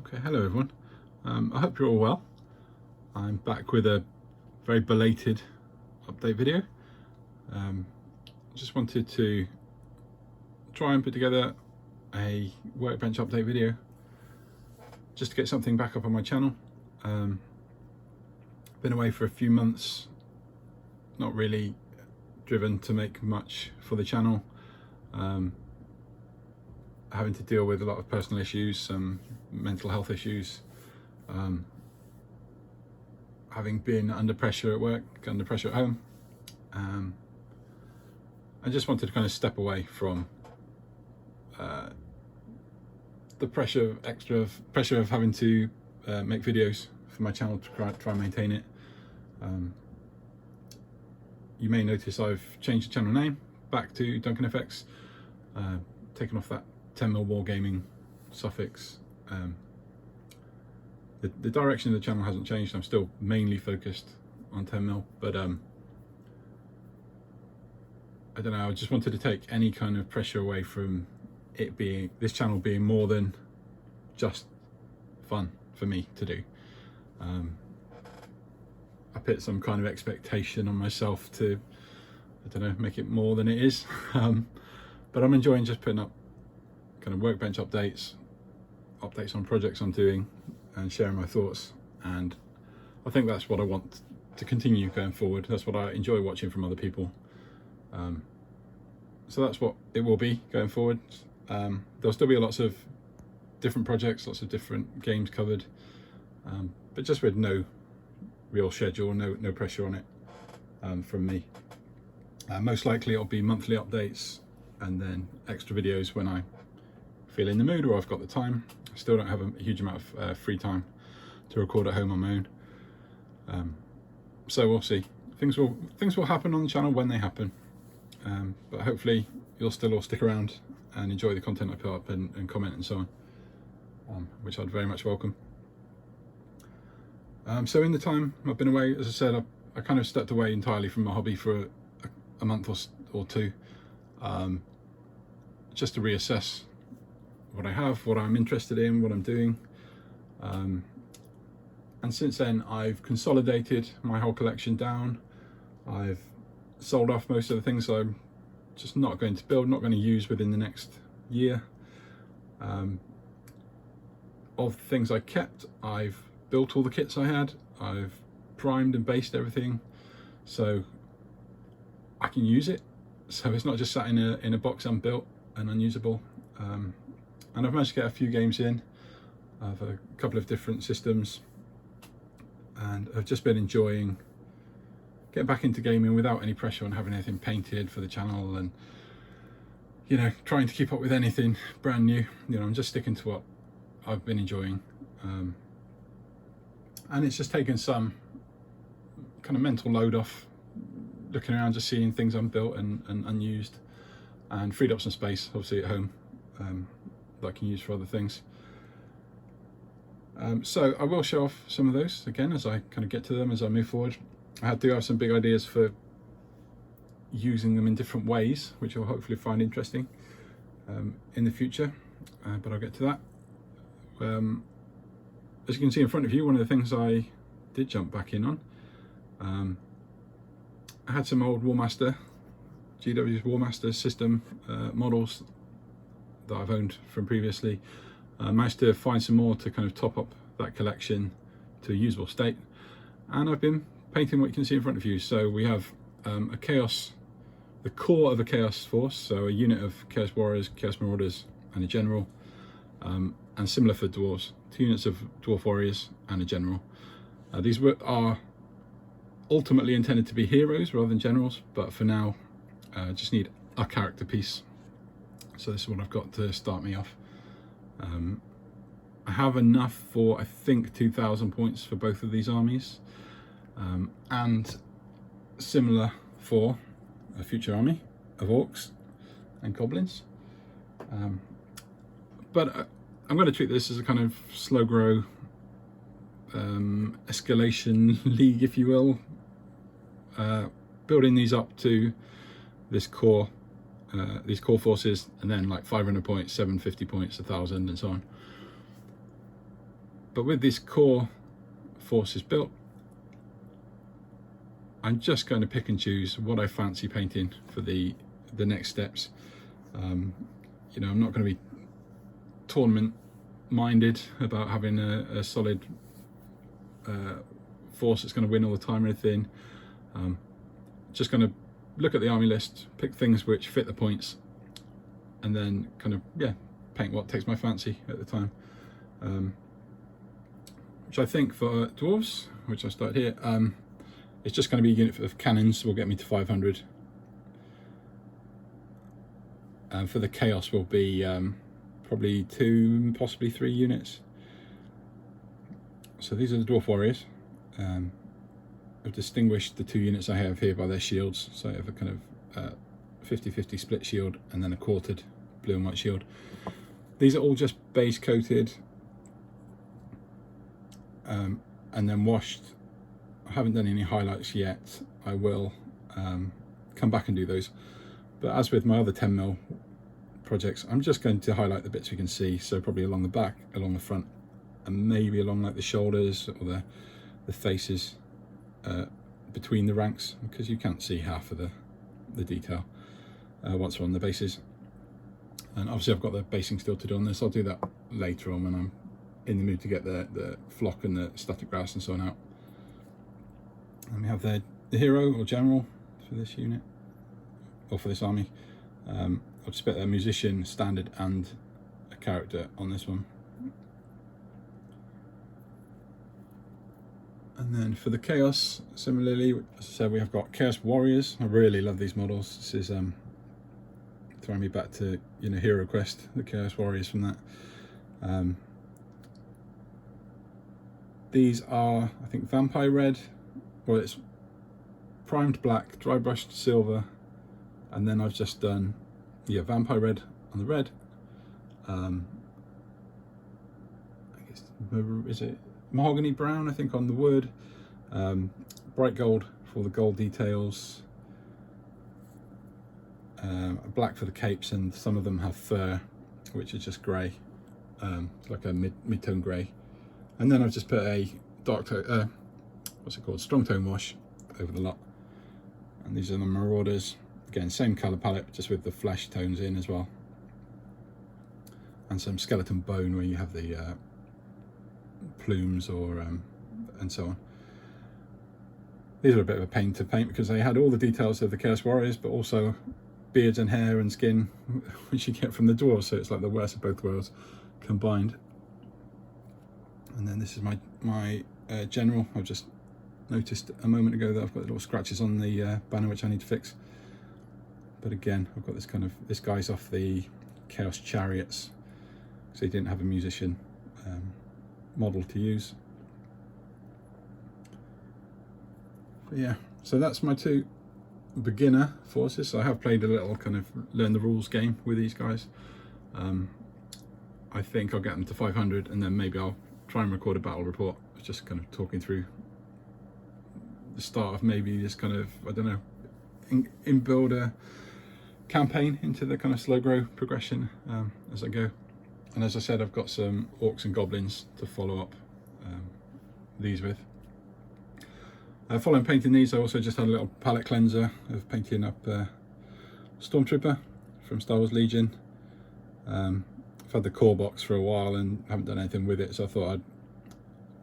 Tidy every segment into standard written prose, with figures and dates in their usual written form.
Okay, hello everyone. I hope you're all well. I'm back with a very belated update video. Just wanted to try and put together a workbench update video just to get something back up on my channel. Been away for a few months, not really driven to make much for the channel. Having to deal with a lot of personal issues, some mental health issues, having been under pressure at work, under pressure at home. I just wanted to kind of step away from the extra pressure of having to make videos for my channel to try and maintain it. You may notice I've changed the channel name back to Duncan FX, taken off that 10mm wargaming suffix. The direction of the channel hasn't changed. I'm still mainly focused on 10mm, but I don't know, I just wanted to take any kind of pressure away from it being, this channel being more than just fun for me to do. I put some kind of expectation on myself to, I don't know, make it more than it is. But I'm enjoying just putting up kind of workbench updates on projects I'm doing and sharing my thoughts, and I think that's what I want to continue going forward. That's what I enjoy watching from other people. So that's what it will be going forward. There'll still be lots of different projects, lots of different games covered, but just with no real schedule, no pressure on it from me. Most likely it'll be monthly updates and then extra videos when I feel in the mood or I've got the time. I still don't have a huge amount of free time to record at home on my own. So we'll see. Things will happen on the channel when they happen. But hopefully you'll still all stick around and enjoy the content I put up and comment and so on, which I'd very much welcome. So in the time I've been away, as I said, I kind of stepped away entirely from my hobby for a month or two, just to reassess what I have, what I'm interested in, what I'm doing. And since then I've consolidated my whole collection down. I've sold off most of the things I'm just not going to build, not going to use within the next year. Of the things I kept, I've built all the kits I had, I've primed and based everything so I can use it, so it's not just sat in a box unbuilt and unusable. And I've managed to get a few games in of a couple of different systems, and I've just been enjoying getting back into gaming without any pressure on having anything painted for the channel, and you know, trying to keep up with anything brand new. You know, I'm just sticking to what I've been enjoying, and it's just taken some kind of mental load off looking around, just seeing things unbuilt and unused, and freed up some space obviously at home that I can use for other things. So I will show off some of those again as I kind of get to them, as I move forward. I do have some big ideas for using them in different ways, which you'll hopefully find interesting in the future, but I'll get to that. As you can see in front of you, one of the things I did jump back in on, I had some old GW's Warmaster system models that I've owned from previously. Managed to find some more to kind of top up that collection to a usable state, and I've been painting what you can see in front of you. So we have the core of a Chaos force, so a unit of Chaos Warriors, Chaos Marauders and a General, and similar for Dwarves, 2 units of Dwarf Warriors and a General. These are ultimately intended to be heroes rather than generals, but for now just need a character piece. So this is what I've got to start me off. I have enough for I think 2,000 points for both of these armies, and similar for a future army of orcs and goblins. But I'm going to treat this as a kind of slow grow escalation league, if you will, building these up to this core, these core forces, and then like 500 points, 750 points, 1,000 and so on. But with this core forces built, I'm just going to pick and choose what I fancy painting for the next steps. You know, I'm not going to be tournament minded about having a solid force that's going to win all the time or anything. Just going to look at the army list, pick things which fit the points, and then kind of, yeah, paint what takes my fancy at the time. Which I think for dwarves, which I start here, it's just going to be a unit of cannons will get me to 500. For the chaos will be probably 2, possibly 3 units. So these are the dwarf warriors. I've distinguished the 2 units I have here by their shields. So I have a kind of 50-50 split shield and then a quartered blue and white shield. These are all just base coated and then washed. I haven't done any highlights yet. I will come back and do those. But as with my other 10mm projects, I'm just going to highlight the bits we can see. So probably along the back, along the front, and maybe along like the shoulders or the faces between the ranks, because you can't see half of the detail once we're on the bases. And obviously I've got the basing still to do on this. I'll do that later on when I'm in the mood to get the flock and the static grass and so on out. And we have the hero or general for this unit, or for this army. I've just put a musician, standard, and a character on this one. And then for the chaos, similarly, as I said, we have got chaos warriors. I really love these models. This is throwing me back to, you know, Hero Quest, the chaos warriors from that. These are, I think, vampire red. Well, it's primed black, dry brushed silver, and then I've just done, yeah, vampire red on the red. I guess, is it mahogany brown, I think, on the wood. Bright gold for the gold details. Black for the capes, and some of them have fur, which is just grey, like a mid-tone grey. And then I've just put a dark tone, what's it called, strong tone wash over the lot. And these are the marauders, again same colour palette, just with the flesh tones in as well, and some skeleton bone where you have the plumes or and so on. These are a bit of a pain to paint because they had all the details of the chaos warriors, but also beards and hair and skin which you get from the dwarves, so it's like the worst of both worlds combined. And then this is my general. I've just noticed a moment ago that I've got little scratches on the banner which I need to fix. But again, I've got this kind of, this guy's off the Chaos Chariots, so he didn't have a musician model to use. But yeah, so that's my 2 beginner forces. So I have played a little kind of learn the rules game with these guys. I think I'll get them to 500, and then maybe I'll try and record a battle report, just kind of talking through the start of maybe this kind of, I don't know, in-build a campaign into the kind of slow grow progression as I go. And as I said, I've got some orcs and goblins to follow up these with. Following painting these, I also just had a little palette cleanser of painting up Stormtrooper from Star Wars Legion. I've had the core box for a while and haven't done anything with it, so I thought I'd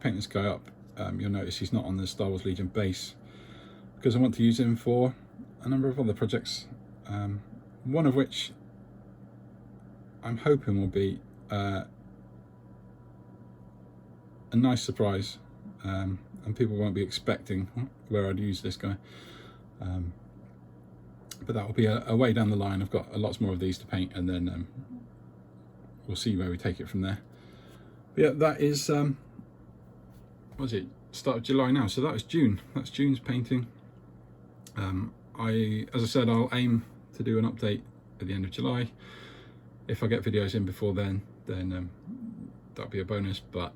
paint this guy up. You'll notice he's not on the Star Wars Legion base because I want to use him for a number of other projects, one of which I'm hoping will be a nice surprise, and people won't be expecting where I'd use this guy, but that will be a way down the line. I've got lots more of these to paint, and then we'll see where we take it from there. But yeah, that is what was it, start of July now, so that was June. That's June's painting. As I said, I'll aim to do an update at the end of July. If I get videos in before then that'll be a bonus, but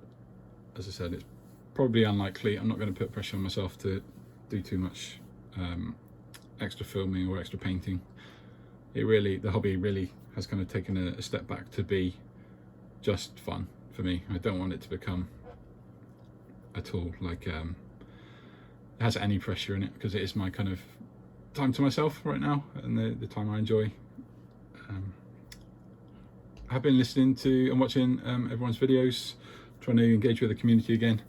as I said, it's probably unlikely. I'm not going to put pressure on myself to do too much extra filming or extra painting. The hobby really has kind of taken a step back to be just fun for me. I don't want it to become at all. Like it has any pressure in it, because it is my kind of time to myself right now, and the time I enjoy. I've been listening to and watching everyone's videos, trying to engage with the community again.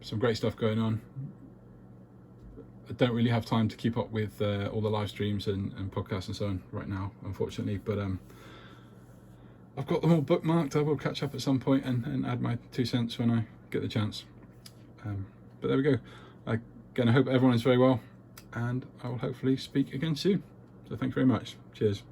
Some great stuff going on. I don't really have time to keep up with all the live streams and podcasts and so on right now, unfortunately, but I've got them all bookmarked. I will catch up at some point and add my 2 cents when I get the chance. But there we go. Again, I hope everyone is very well, and I will hopefully speak again soon. So thanks very much. Cheers.